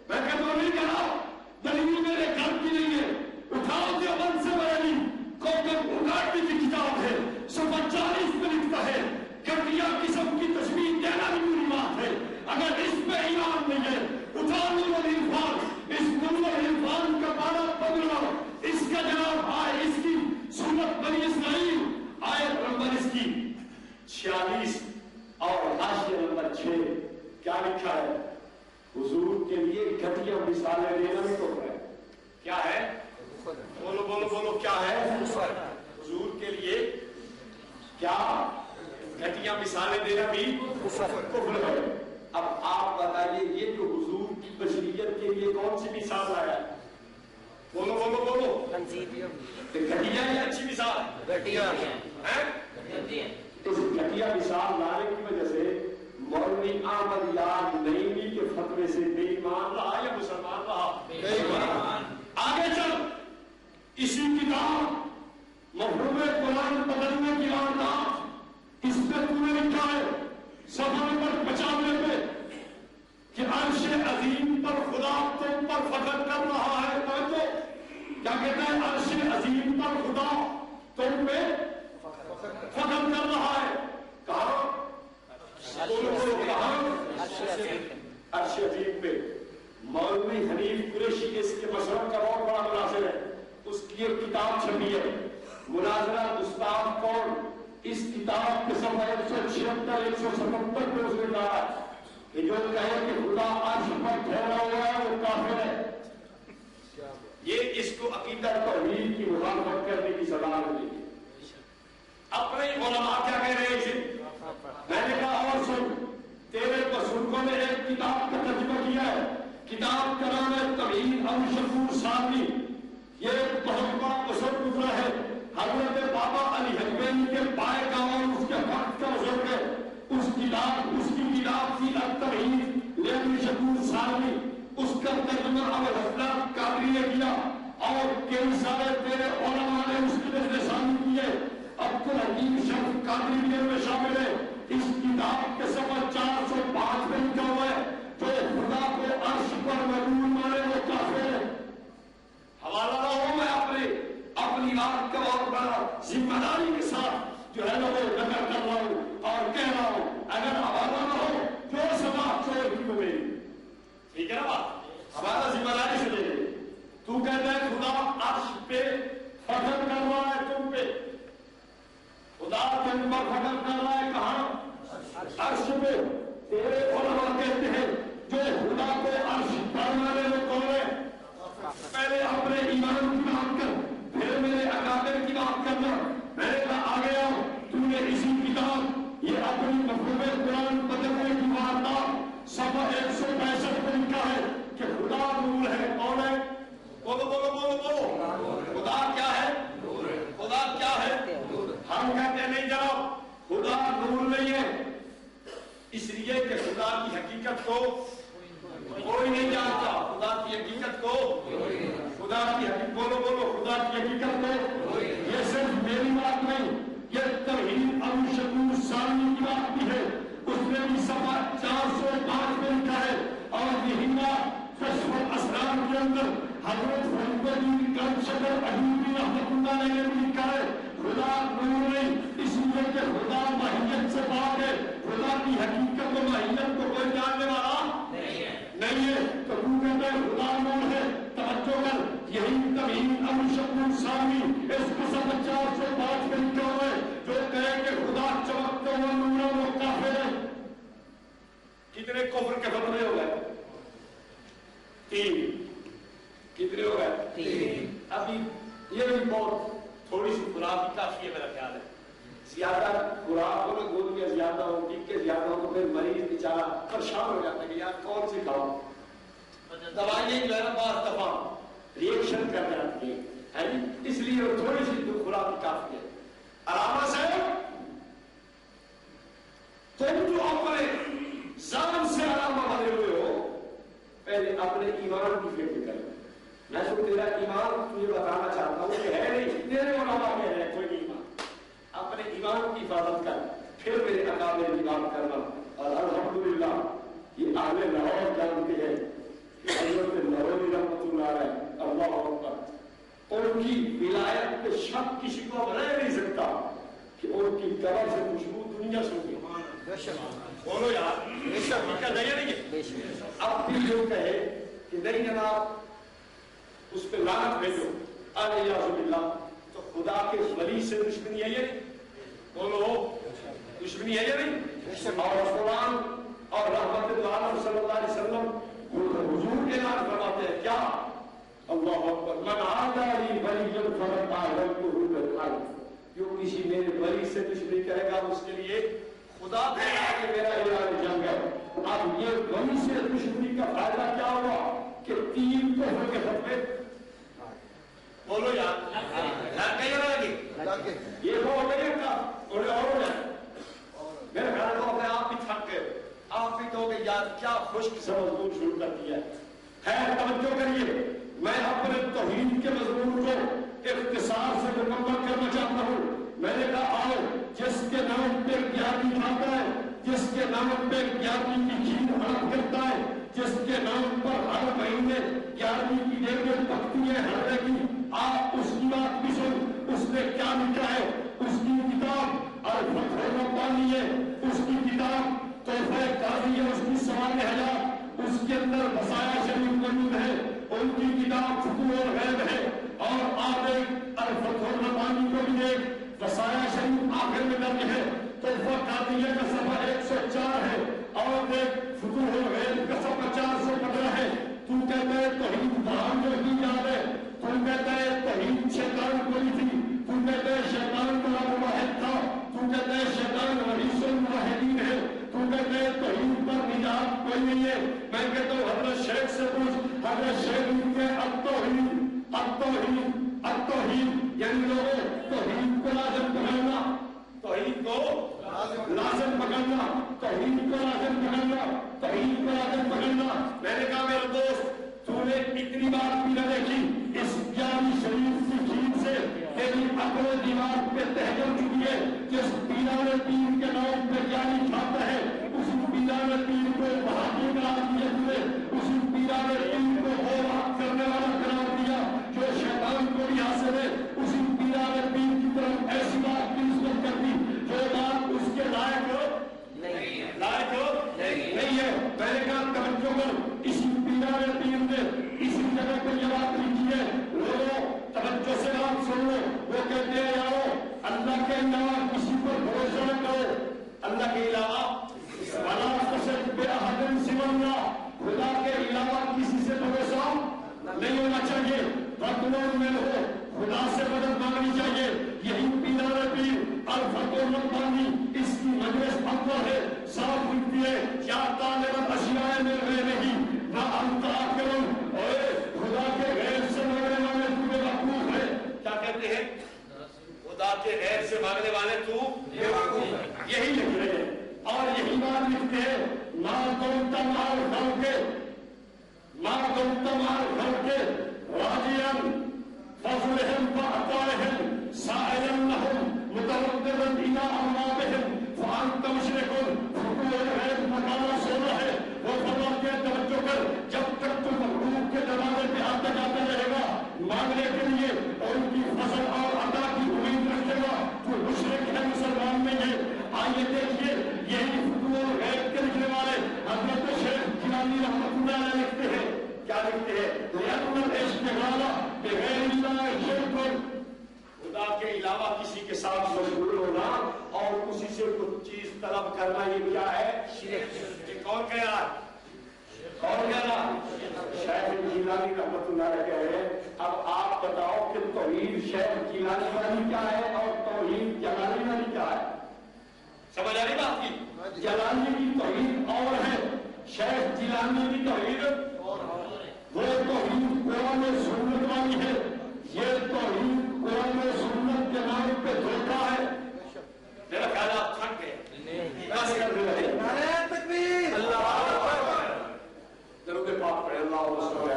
میں کہتا ہوں نہیں کہہ رہا، دلیل میرے گھر کی نہیں ہے، اٹھاؤ دیوبند سے بریلی کوکب اگاڑی کی کتاب ہے، صفحہ 40 میں لکھتا ہے گھٹیا قسم کی تشبیہ دینا بھی بری بات ہے، اگر اس پہ ایمان نہیں ہے اٹھا نور العرفان، اس نور العرفان کا معنی بدلو، اس کا جواب آئے اس کی سورت بنی اسرائیل آیت نمبر اس کی 46 اور حاشیہ نمبر 6 کیا لکھا ہے، حضور کے لیے گھٹیا مثالیں دینا بھی تو ہے، کیا ہے، بولو بولو بولو، کیا ہے، حضور کے لیے کیا گھٹیا مثالیں دینا بھی کفر ہے۔ اب آپ بتائیے یہ جو حضور کی بشریت کے لیے کون سی مثال لایا، بولو بولو بولو، گھٹیا یا اچھی مثال، گھٹیا، اس گھٹیا مثال لانے کی وجہ سے مولوی احمد یار نعیمی کے فتوے سے بے ایمان رہا یا مسلمان رہا؟ بے ایمان۔ آگے چل، اسی کتاب مفہوم قرآن بدلنے کی واردات اس پہ تو نے لکھا ہے صفحہ نمبر 95 پہ کہ عرش عظیم پر خدا تم پر فخر کر رہا ہے، توجہ کیا کہتا ہے، عرش عظیم پر خدا تم پہ فخر کر رہا ہے، کہاں، عرش عظیم پہ۔ مولوی حنیف قریشی اس کے مشرق کا بہت بڑا مناظر ہے، اس کی ایک کتاب چھپی ہے مناظرہ گستاخ کون، اس کتاب کے صفحہ 176-177 میں اس نے کہا کہ جو کہے کہ خدا عرش پر ٹھہرا ہوا ہے وہ کافر ہے، یہ اس کو عقیدہ توحید کی مخالفت کرنے کی سزا ملی۔ اپنے علماء کیا کہہ رہے ہیں، میں نے کہا اور سن، تیرے بزرگوں نے ایک کتاب کا ترجمہ کیا ہے، کتاب کا نام ہے توحید ابو شکور ثانوی، یہ ایک بہت بڑا بزرگ گزرا ہے، حضرت بابا علی حجویری کے بائے کا اور اس کے وقت کا بزرگ ہے، اس کی کتاب تھی التوحید ابو شکور ثانوی، اس کا ترجمہ ابو الحسن قادری نے کیا اور کئی سارے تیرے علماء نے اس کی نظر ثانی کیے، عبد الحکیم شرف قادری بھی میں شامل ہے، اس کتاب کے صفحہ 405 میں لکھا ہوا ہے جو خدا کو عرش پر مقبول مانے وہ کافر ہے۔ حوالہ نہ ہو، میں اپنی بات کا بہت بڑا ذمہ داری کے ساتھ جو ہے نا وہ نقل کر رہا ہوں اور کہہ رہا ہوں، اگر حوالہ نہ ہو جو سزا چور کی کو میری، ٹھیک ہے نا بات، حوالہ ذمہ داری سے لے لے، تو کہتا ہے خدا عرش پہ فخر کر رہا ہے تم پہ، خدا تم پر فخر کر رہا ہے، کہاں، عرش پہ، تیرے علماء کہتے ہیں جو خدا کو عرش پر مانے وہ کون ہے، پہلے اپنے ایمان کی بات کر پھر میرے اکابر کی بات کرنا، میں نے کہا آ گیا، تو نے اسی کتاب یہ اپنی مفہوم قرآن بدلنے کی واردات صفحہ 165 میں لکھا ہے کہ خدا نور ہے، کون ہے، بولو بولو بولو بولو، خدا کیا ہے، خدا کیا ہے، ہم کہتے ہیں نہیں جناب خدا نور نہیں ہے، اس لیے کہ خدا کی حقیقت کو کوئی نہیں جانتا، خدا کی حقیقت کو خدا کی حقیقت، بولو بولو، خدا کی حقیقت کو، یہ صرف میری بات نہیں، یہ توحید ابو شکور ثانوی کی بات بھی ہے، اس نے بھی صفحہ 405 میں لکھا ہے، اور یہ کشف الاسرار خوراک ہو گولیاں زیادہ ہو ٹیکے زیادہ ہو تو پھر مریض بیچارہ پریشان ہو جاتا ہے کہ یار کون سی کھاؤ. دوائیں جو ہے نا بعض دفعہ ریئیکشن کر جاتی ہے اس لیے وہ تھوڑی سی خوراک کافی ہے. علامہ صاحب تم جو اپنے ذات سے علامہ بنے ہوئے ہو پہلے اپنے ایمان کی فکر کر. میں تو تیرا ایمان تجھے بتانا چاہتا ہوں کہ ہے نہیں تیرے علماء میں ہے کوئی ایمان. اپنے ایمان کی حفاظت کر پھر میرے اکابر کی بات کرنا. اور الحمدللہ یہ اہل لاہور جانتے ہیں کہ حضرت لاہوری رحمۃ اللہ علیہ اللہ اکبر ان کی ولایت پہ شک کسی کو رہ نہیں سکتا کہ ان کی قبر سے خوشبو دنیا سنتی. بولو یار اب بھی جو کہے کہ نہیں جناب اس پہ لعنت بھیجو الیاذ باللہ تو خدا کے ولی سے دشمنی ہے یا نہیں؟ بولو دشمنی ہے یا نہیں؟ اور قرآن اور رحمت عالم صلی اللہ علیہ وسلم حضور کے نام فرماتے ہیں کیا؟ اللہ اکبر من عادى لي وليا فقد آذنته بالحرب. جو کسی میرے ولی سے دشمنی کرے گا اس کے لیے خدا کہا کہ میرا اعلان جنگ ہے. اب یہ ولی سے دشمنی کا فائدہ کیا ہوا کہ تین کفر کے فتوے. بولو یار یہ وہ ہو گئے کا اور ہو جائے. میرے خیال کو میں آپ بھی تھک گئے. آپ بھی تو یار کیا خشک سے مضمون شروع کر دیا ہے. خیر توجہ کریے میں اپنے توحید کے مضمون کو اختصار سے مکمل کرنا چاہتا ہوں. میں نے کہا آؤ جس کے نام پہ گیارہویں کھاتا ہے جس کے نام پہ گیارہویں کی کھیر ہڑپ کرتا ہے جس کے نام پر ہر مہینے گیارہویں کی دیر میں پکتی ہے ہر کی آپ اس کی بات بھی سن. اس نے کیا لکھا ہے اس کی کتاب الفتح الربانی ہے. اس کی کتاب تحفہ قاضی ہے. اس کی سوال حیات اس کے اندر وصایا شریف موجود ہے. ان کی کتاب فتوح الغیب ہے. اور آپ ایک الفتح الربانی کو بھی دیکھ وصایا شریف آخر میں درج ہے. تحفہ قاضیہ کا صفحہ 104 ہے. اور دیکھ فتوح الغیب کا صفحہ 415 ہے. تو کہتا ہے توحید برہم جو کی یاد ہے. تم کہتا ہے توحید شیطان کو نہیں تھی. تم کہتا ہے شیطان بڑا مواحد تھا. تم کہتا ہے شیطان رئیس الموحدین ہے. تم کہتا ہے توحید پر نجات کوئی نہیں ہے. میں کہتا ہوں حضرت شیخ سے پوچھ. حضرت شیخ کے التوحید یعنی لوگوں توحید کو لازم پکڑنا. توحید کو لازم پکڑنا. توحید کو لازم پکڑنا. توحید کو لازم پکڑنا. میں نے کہا میرے دوست تو نے اتنی بات بھی نہ دیکھی اس جامع شریف کی کھیر سے تیری عقل و دماغ پہ تہ کر چکی ہے. جس پیران پیر کے نام پہ جانی کھاتا ہے اس پیران پیر کو بہادر قرار دیا تمہیں. اس پیران پیر کو غورات کرنے والا قرار دیا جو شیطان کو بھی حاصل ہے. اس پیران پیر کی طرف ایسی بات کی نسبت کر دی جو بات اس کے لائق ہو لائق ہو نہیں ہے. میں نے کہا توجہ کر اسی پیران پیر نے اسی جگہ پر یہ بات لکھی ہے. لوگوں توجہ سے بات سن لو. وہ کہتے ہیں یارو اللہ کے علاوہ کسی پر بھروسہ نہ کرو. اللہ کے علاوہ ولا تشرک بأحد سوى الله. خدا کے علاوہ کسی سے بھروسہ نہیں ہونا چاہیے. فاطلب منه خدا سے مدد مانگنی چاہیے. یہی پیران پیر الفتح الربانی اس کی مجلس اکبر ہے. صاف لکھتی ہے کیا طالب الاشیاء میں نہیں نہ انت آکرم. خدا کے غیر سے مانگنے والے تمہیں وقوف ہے. کیا کہتے ہیں خدا کے غیر سے مانگنے والے تو بے وقوف ہے. یہی لکھ رہے ہیں اور یہی بات لکھتے ہیں ماں دولتا مال گھر کے ماں دولتا مال گھر کے راجین فضلہم فعطائہم سائلن لہم مترددن الى امامہم فانت مشرکن. فتوح الغیب مکانہ سونا ہے. وہ فرماتے ہیں توجہ کر جب تک تم مخلوق کے دروازے پہ آتا جاتا رہے گا مانگنے کے لیے اور ان کی فضل اور عطا کی امید رکھے گا تو مشرک ہے مسلمان میں ہے. آئیے دیکھیے یہی فتوح الغیب کے لکھنے والے حضرت شیخ جیلانی رحمۃ اللہ علیہ لکھتے ہیں. کیا لکھتے ہیں لأن الاشتغال بغیر اللہ شرک. خدا کے علاوہ کسی کے ساتھ مشغول ہونا اور اسی سے کچھ چیز طلب کرنا یہ کیا ہے شرک. یہ کون کہہ رہا ہے کون کہہ رہا ہے شیخ جیلانی رحمۃ اللہ علیہ کہہ رہے ہیں. اب آپ بتاؤ کہ توحید شیخ جیلانی والی کیا ہے اور توحید جلالی والی کیا ہے. جیلانی کی توحید وہ توحید قرآن و سنت والی ہے، یہ توحید قرآن و سنت کے نام پہ دھوکہ ہے. میرا خیال آپ تھک گئے. نعرہ تکبیر، اللہ اکبر، درود پاک پڑھے. اللہم صلی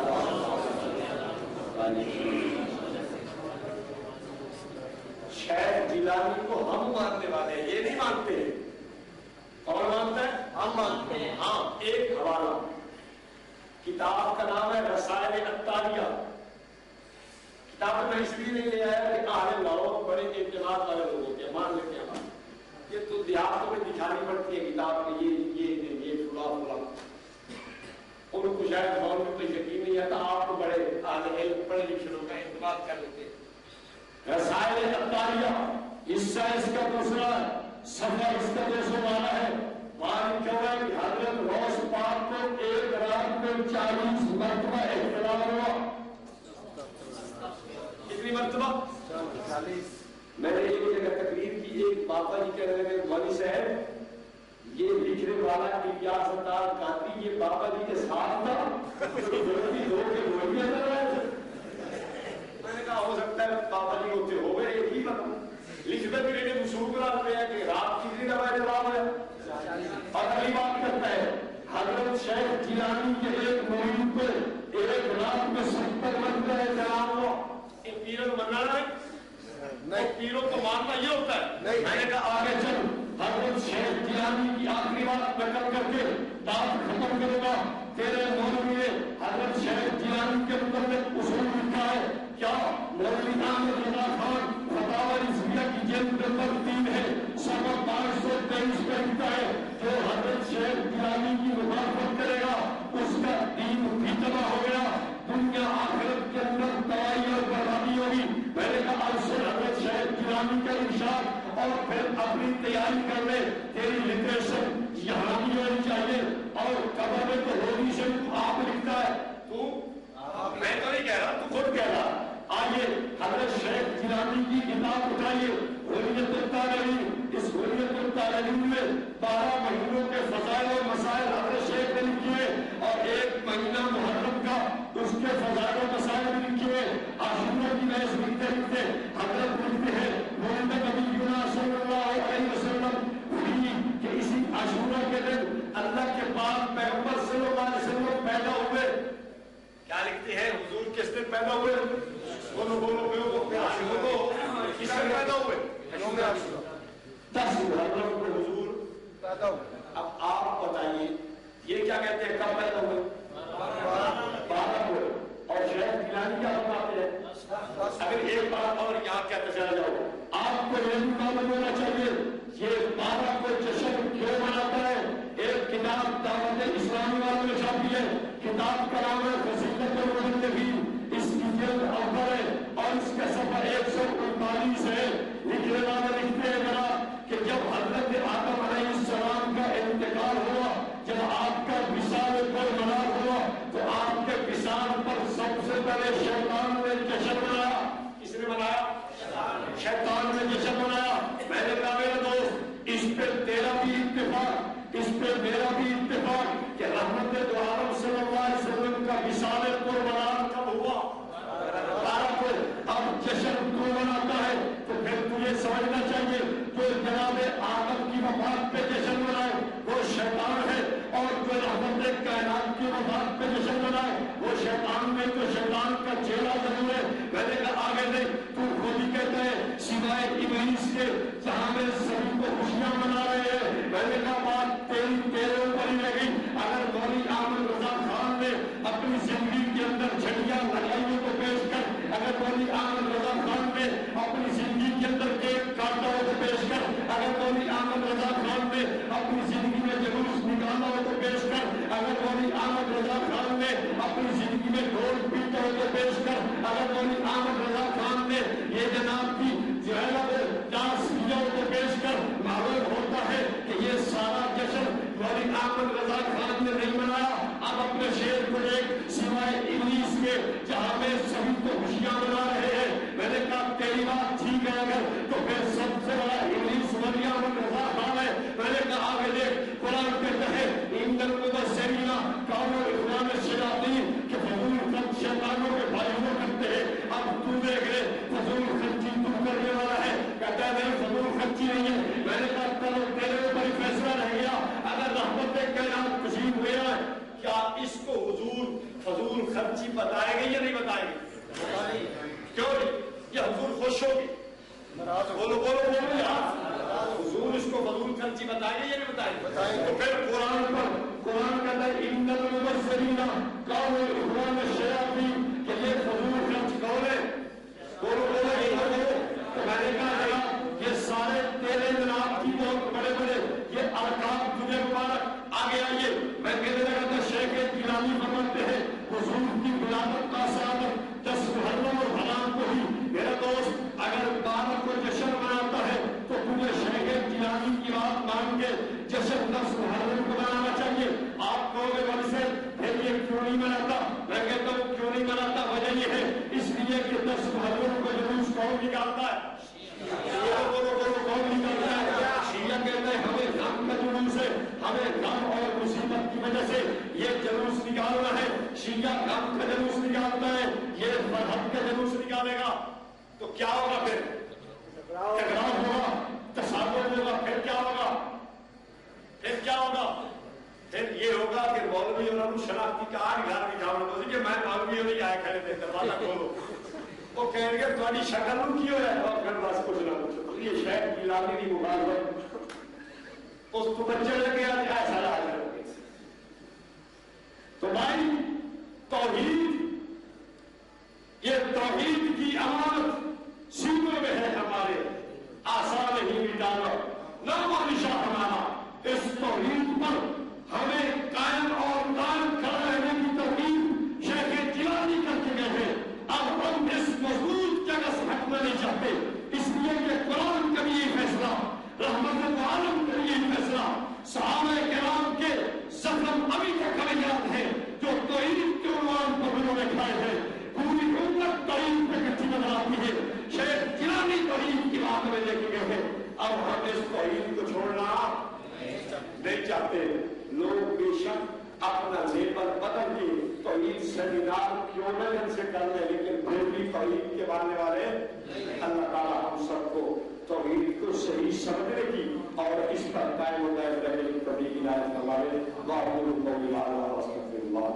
علی شیخ جیلانی کو ہم ماننے والے ہیں، یہ نہیں مانتے. کون مانتا ہے؟ ہم مانتے ہیں. ہاں، ایک حوالہ کتاب کا نام ہے رسائل عطاریہ. کتاب میں اس لیے نہیں لے آیا کہ اہل لاہور بڑے اعتماد والے لوگ ہوتے ہیں، مان لیتے ہیں. یہ تو دیہاتوں میں دکھانی پڑتی ہے کتاب میں، یہ فلاں ان کو شاید مولوی پہ یقین نہیں آتا. آپ کو بڑے اہل علم پڑھے لکھے لوگ کا اعتماد کر لیتے ہیں. رسائل عطاریہ حصہ اس کا دوسرا ہے، صفحہ اس کا 212 ہے. وہاں لکھا ہوا ہے کہ حضرت غوث پاک کو ایک رات میں 40 مرتبہ احتلام ہوا. کتنی مرتبہ؟ 40. میں نے ایک جگہ تقریر کی، ایک بابا جی کہنے لگے مولوی صاحب یہ لکھنے والا الیاس اتار قادری یہ بابا جی کے ساتھ تھا، غلطی ہو کے وہی اندر آئے. میں نے کہا ہو سکتا ہے بابا جی ہوتے ہو گئے ایک ہی بتا. لکھتے بھی نہیں مشہور کراتے ہیں کہ رات کتنی دفعہ جواب ہے. اور اگلی بات کرتا ہے حضرت شیخ جیلانی کے ایک مرید پہ ایک رات میں 70 مرتبہ احترام ہوا. ان پیروں کو منانا ہے نہیں، پیروں کو ماننا یہ ہوتا ہے. میں نے کہا آگے چل، حضرت شیخ جیلانی کی آخری بات نقل کر کے بات ختم کروں گا. تیرے مولوی نے حضرت شیخ جیلانی کے متعلق اصول لکھا ہے. کیا مولوی احمد رضا خان فتاوی رضویہ کی جلد نمبر 3 ہے، صفحہ 523 پہ لکھتا ہے جو حضرت شیخ جیلانی کی مخالفت کرے گا اس کا دین بھی تباہ ہو گیا، دنیا آخرت کے اندر تباہی اور بربادی ہوگی. میں نے کہا آج سے حضرت شیخ جیلانی کا ارشاد اور پھر اپنی تیاری کر لے. تیری لٹریشن یہاں بھی ہونی چاہیے اور قبر میں تو ہوگی سے آپ لکھتا ہے. تو میں تو نہیں کہہ رہا، تو خود کہہ رہا. آئیے حضرت شیخ جیلانی کی کتاب اٹھائیے حریت الطالبین. اس حریت الطالبین میں 12 مہینوں کے فضائل اور مسائل حضرت شیخ نے لکھے اور 1 مہینہ محرم کا اس کے فضائل و مسائل بھی لکھے. عاشورہ کی بحث لکھتے لکھتے حضرت لکھتے ہیں محمد نبینا صلی اللہ علیہ وسلم کہ اسی عاشورہ کے دن اللہ کے پاک پیغمبر صلی اللہ علیہ وسلم پیدا ہوئے. کیا لکھتے ہیں حضور کس دن پیدا ہوئے؟ بولو کس دن پیدا ہوئے؟ 10 محرم کو حضور پیدا ہوئے. اب آپ بتائیے یہ کیا کہتے ہیں کب پیدا ہوئے؟ 12 کو. اور شیخ جیلانی کیا بتاتے ہیں؟ اگر ایک بات اور یہاں کہتے چلا جاؤ، آپ کو یہ معلوم ہونا چاہیے یہ 12 کو جشن کیوں مناتا ہے. ایک کتاب دعوت اسلامی والوں نے چھاپی ہے، کتاب کا نام ہے فضیلت المبلغین. اس کی جلد اول ہے اور اس کا صفحہ 139 ہے. لکھنے والے لکھتے ہیں جناب کہ جب حضرت آدم علیہ السلام کا انتقال ہوا، جب آپ کا وصال پر منار ہوا تو آپ کے وصال پر سب سے پہلے شیطان نے جشن منایا. کس نے منایا؟ شیطان نے جشن منایا. میں نے کہا میرے دوست اس پہ تیرا بھی اتفاق، اس پہ میرا بھی اتفاق کہ رحمت دو عالم صلی اللہ علیہ وسلم کا وصال پر منار کب ہوا؟ 12 کو. اب جشن کیوں مناتا ہے؟ تو پھر تجھے سمجھنا چاہیے جو جناب آدم کی وفات پہ جشن منائے وہ شیطان ہے، اور جو رحمت کائنات کی وفات پہ جشن منائے وہ شیطان میں تو شیطان کا چہرہ ضرور ہے. میں نے کہا آگے نہیں، تو خود ہی کہتا ہے سوائے ابلیس کے جہاں میں سبھی کو خوشیاں منا رہے ہیں. میں نے کہا بات تیرے اوپر ہی لگی. اگر مولوی احمد رضا خان نے اپنی زندگی کے اندر جھنڈیاں لگائی تو پیش کر، اگر مولوی احمد رضا خان نے اپنی زندگی کے اندر کیک کاٹا ہو تو پیش کر، اگر مولوی احمد رضا خان نے اپنی زندگی میں جلوس نکالا ہو تو پیش کر، اگر مولوی احمد رضا خان نے اپنی زندگی میں ڈھول پیٹا ہو تو پیش کر، اگر مولوی احمد رضا خان نے یہ جناب کی جو ہے نا ڈانس کیا ہو تو پیش کر. معلوم ہوتا ہے کہ یہ سارا جشن مولوی احمد رضا خان نے نہیں منایا. اب اپنے شعر کو ایک سوائے ابلیس کے جہاں میں سبھی کو خوشیاں منا رہے ہیں. میں نے کہا تیری بات ٹھیک ہے اگر تو پھر سب سے بڑا ابلیس مولوی احمد رضا خان ہے. میں نے کہا آگے دیکھ قرآن کہتا ہے ان المبشرین کانوا خرچی بتائے گی یا نہیں بتائے گی؟ کیوں نہیں؟ یہ حضور خوش ہوگی؟ بولو بولو بولو یار، حضور اس کو فضول خرچی بتائے گی یا نہیں بتائے گی؟ تو پھر قرآن پر قرآن کہتا ہے ان المبذرین کانوا اخوان الشیاطین، کہ یہ فضول خرچ کون ہے؟ بولو بولو بولو۔ تو میں نے کہا جناب یہ سارے تیرے جناب کی بہت بڑے بڑے یہ ارکان تجھے مبارک آگے آئیے۔ میں کہنے لگا تھا شیخ جیلانی فرماتے ہیں حضور کی ولادت کا سعادت 10 محرم اور حرام کو ہی، میرا دوست اگر 12 کو جشن مناتا ہے تو تجھے شیخ جیلانی کی بات مان کے جشن 10 محرم کو منانا چاہیے۔ آپ کہو گے بڑی سے پھر یہ کیوں نہیں مناتا؟ میں کہتا ہوں کیوں نہیں مناتا، وجہ یہ ہے اس لیے کہ 10 محرم کو جلوس کون نکالتا ہے؟ کون نکالتا ہے؟ شیعہ کہتا ہے ہمیں غم کا جلوس ہے، ہمیں غم اور مصیبت کی وجہ سے یہ جلوس نکالنا ہے۔ شیعہ غم کا جلوس نکالتا ہے، یہ فرحت کا جلوس نکالے گا تو کیا ہوگا؟ پھر ٹکراؤ ہوگا، تصادم ہوگا، پھر کیا ہوگا؟ پھر کیا ہوگا؟ پھر یہ ہوگا کہ مولوی انہوں نے شناختی کارڈ گھر دکھاؤ کہ میں مولوی نہیں آیا کھڑے تھے دروازہ کھولو، وہ کہیں گے تمہاری شکل کی ہو ہے اور پھر بس کچھ نہ پوچھو یہ شاید جیلانی کی مخالفت اس کو بچے لگے ایسا لا کر۔ تو بھائی توحید، یہ توحید کی امانت سینوں میں ہے ہمارے، آسان ہی مٹانا نام و نشان ہمارا۔ اس توحید پر ہمیں قائم اور قائم کھڑا رہنے کی توحید شیخ جیلانی کر کے گئے ہیں۔ اب ہم اس مضبوط جگہ سے ہٹنا نہیں چاہتے، اس لیے کہ قرآن کا بھی یہ فیصلہ، رحمت عالم کا بھی یہ فیصلہ، صحابہ کرام کے زخم ابھی تک ہمیں یاد ہے جو توحید کے عنوان پر انہوں نے کھائے ہیں۔ پوری امت توحید پہ کٹھی نظر آتی ہے، شیخ جیلانی توحید کی بات میں لے کے گئے ہیں۔ اب ہم اس توحید کو چھوڑنا نہیں چاہتے۔ لوگ بے شک اپنا لیبل بدل کے توحید سیمینار کیوں نہ ان سے کر لیں، لیکن پھر بھی توحید کے ماننے والے اللہ تعالیٰ ہم سب کو توحید کو صحیح سمجھنے کی اور اس پر قائم و دائم رہنے کی توفیق عنایت فرمائے۔ واقعی اللہ